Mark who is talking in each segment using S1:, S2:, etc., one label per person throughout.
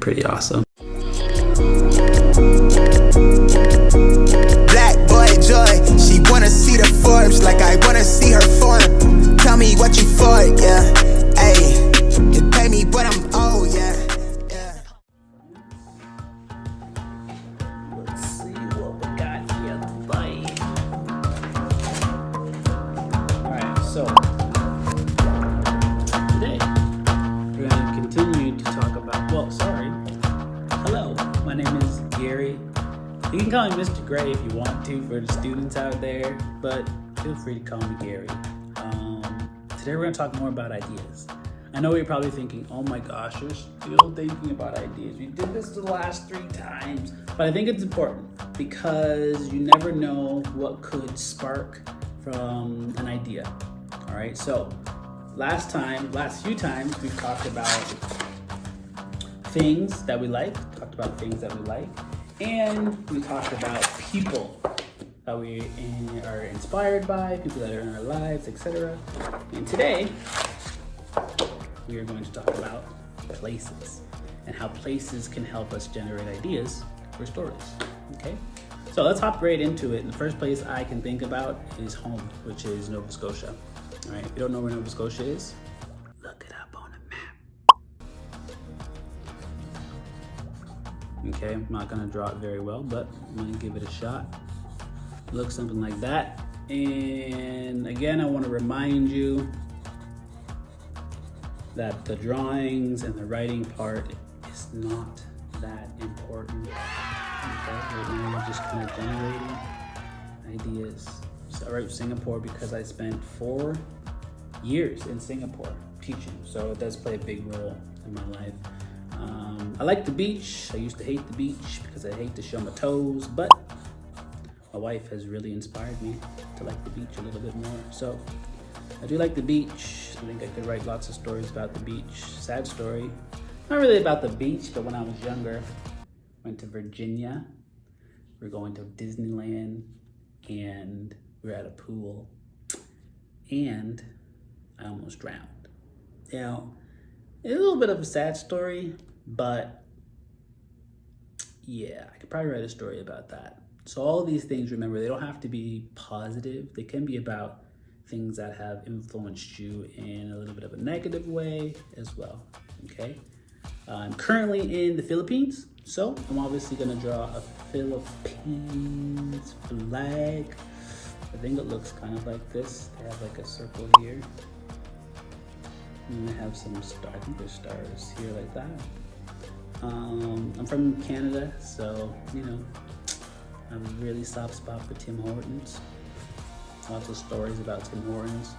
S1: pretty awesome.
S2: Black boy joy, she wanna see the Forbes like I wanna see her form. Tell me what you for, yeah. Ayy, you pay me what I'm owed, yeah.
S1: Let's see what we got here today. Alright, so today we're going to continue to talk about, hello, my name is Gary. You can call me Mr. Gray if you want to for the students out there, but feel free to call me Gary. Today we're going to talk more about ideas. I know you're probably thinking, oh my gosh, you're still thinking about ideas. We did this the last 3 times. But I think it's important because you never know what could spark from an idea. All right, so last few times, we've talked about things that we like, and we talked about people that we are inspired by, people that are in our lives, etc. And today, we are going to talk about places and how places can help us generate ideas for stories, okay? So let's hop right into it. And the first place I can think about is home, which is Nova Scotia. All right, if you don't know where Nova Scotia is, look it up on a map. Okay, I'm not gonna draw it very well, but I'm gonna give it a shot. Looks something like that. And again, I wanna remind you that the drawings and the writing part is not that important. Okay, right now we're just kind of generating ideas. So I wrote Singapore because I spent 4 years in Singapore teaching, so it does play a big role in my life. I like the beach. I used to hate the beach because I hate to show my toes, but my wife has really inspired me to like the beach a little bit more. So I do like the beach. I think I could write lots of stories about the beach. Sad story, not really about the beach, but when I was younger, went to Virginia. We're going to Disneyland, and we're at a pool, and I almost drowned. Now, it's a little bit of a sad story, but yeah, I could probably write a story about that. So all these things, remember, they don't have to be positive. They can be about things that have influenced you in a little bit of a negative way as well, okay? I'm currently in the Philippines, so I'm obviously gonna draw a Philippines flag. I think it looks kind of like this. They have like a circle here. And they have some stars, I think there's stars here like that. I'm from Canada, so, you know, I have a really soft spot for Tim Hortons. Lots of stories about Tim Hortons.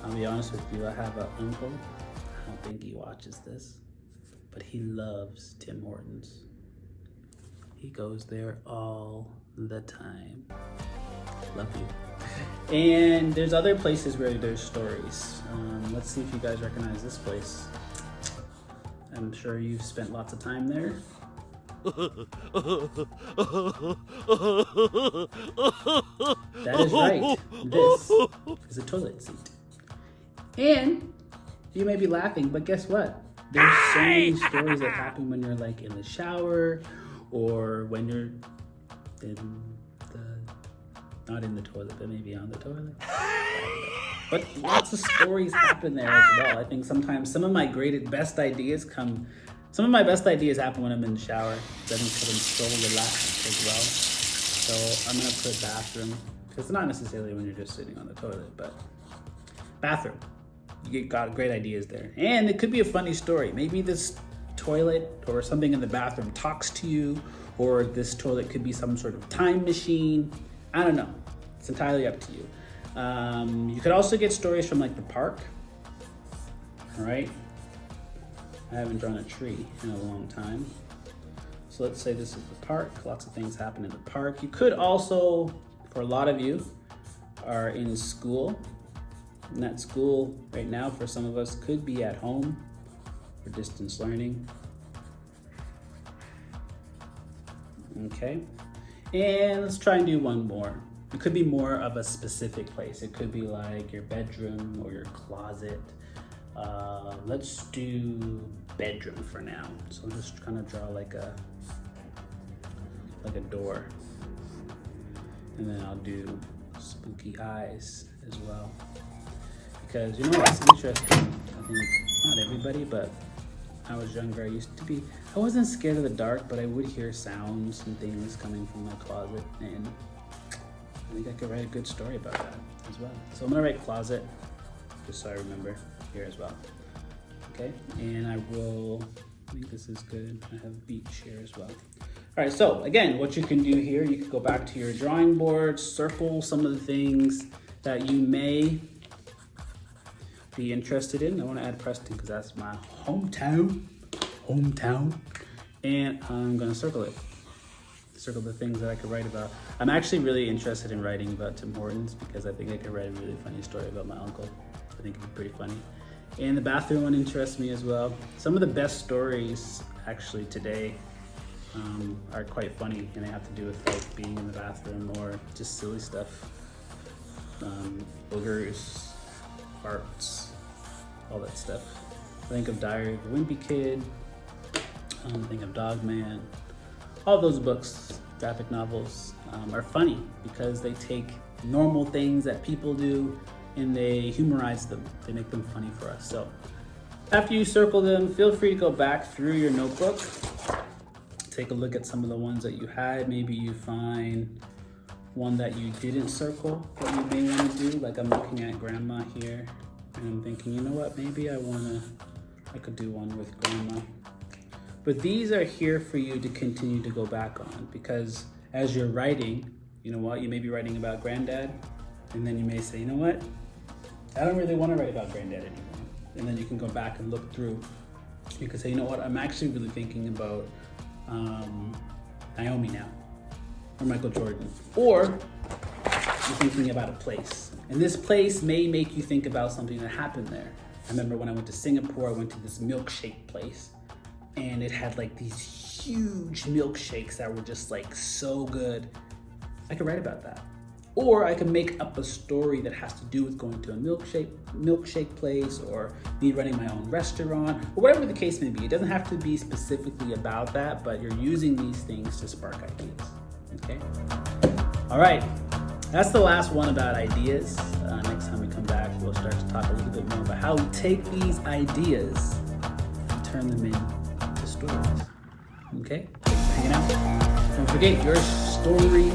S1: I'll be honest with you, I have an uncle. I don't think he watches this, but he loves Tim Hortons. He goes there all the time. Love you. And there's other places where there's stories. Let's see if you guys recognize this place. I'm sure you've spent lots of time there. That is right. This is a toilet seat. And you may be laughing, but guess what? There's so many stories that happen when you're like in the shower or when you're not in the toilet, but maybe on the toilet. But lots of stories happen there as well. I think sometimes some of my best ideas happen when I'm in the shower. I think because I'm so relaxed as well. So I'm gonna put bathroom, because it's not necessarily when you're just sitting on the toilet, but bathroom. You got great ideas there. And it could be a funny story. Maybe this toilet or something in the bathroom talks to you, or this toilet could be some sort of time machine. I don't know. It's entirely up to you. You could also get stories from like the park. All right. I haven't drawn a tree in a long time. So let's say this is the park. Lots of things happen in the park. You could also, for a lot of you, are in school. And that school right now for some of us could be at home for distance learning. Okay. And let's try and do one more. It could be more of a specific place. It could be like your bedroom or your closet. Let's do bedroom for now. So I'll just kind of draw like a door. And then I'll do spooky eyes as well. Because you know what's interesting? I think not everybody, but when I was younger, I wasn't scared of the dark, but I would hear sounds and things coming from my closet, and I think I could write a good story about that as well. So I'm gonna write closet, just so I remember here as well. Okay, and I think this is good. I have beach here as well. All right, so again, what you can do here, you can go back to your drawing board, circle some of the things that you may be interested in. I want to add Preston because that's my hometown, and I'm gonna circle it. Circle the things that I could write about. I'm actually really interested in writing about Tim Hortons because I think I could write a really funny story about my uncle. I think it'd be pretty funny. And the bathroom one interests me as well. Some of the best stories actually today are quite funny, and they have to do with like being in the bathroom or just silly stuff. Boogers, farts, all that stuff. I think of Diary of a Wimpy Kid. I think of Dog Man. All those books, graphic novels, are funny because they take normal things that people do and they humorize them. They make them funny for us. So after you circle them, feel free to go back through your notebook. Take a look at some of the ones that you had. Maybe you find one that you didn't circle that you may want to do. Like I'm looking at grandma here and I'm thinking, you know what, maybe I could do one with grandma. But these are here for you to continue to go back on, because as you're writing, you know what, you may be writing about granddad, and then you may say, you know what, I don't really want to write about granddad anymore. And then you can go back and look through. You can say, you know what, I'm actually really thinking about Naomi now, or Michael Jordan. Or you're thinking about a place. And this place may make you think about something that happened there. I remember when I went to Singapore, I went to this milkshake place, and it had like these huge milkshakes that were just like so good. I could write about that. Or I could make up a story that has to do with going to a milkshake place, or me running my own restaurant, or whatever the case may be. It doesn't have to be specifically about that, but you're using these things to spark ideas, okay? All right, that's the last one about ideas. Next time we come back, we'll start to talk a little bit more about how we take these ideas and turn them into stories, okay? Thanks for hanging out. Don't forget, your stories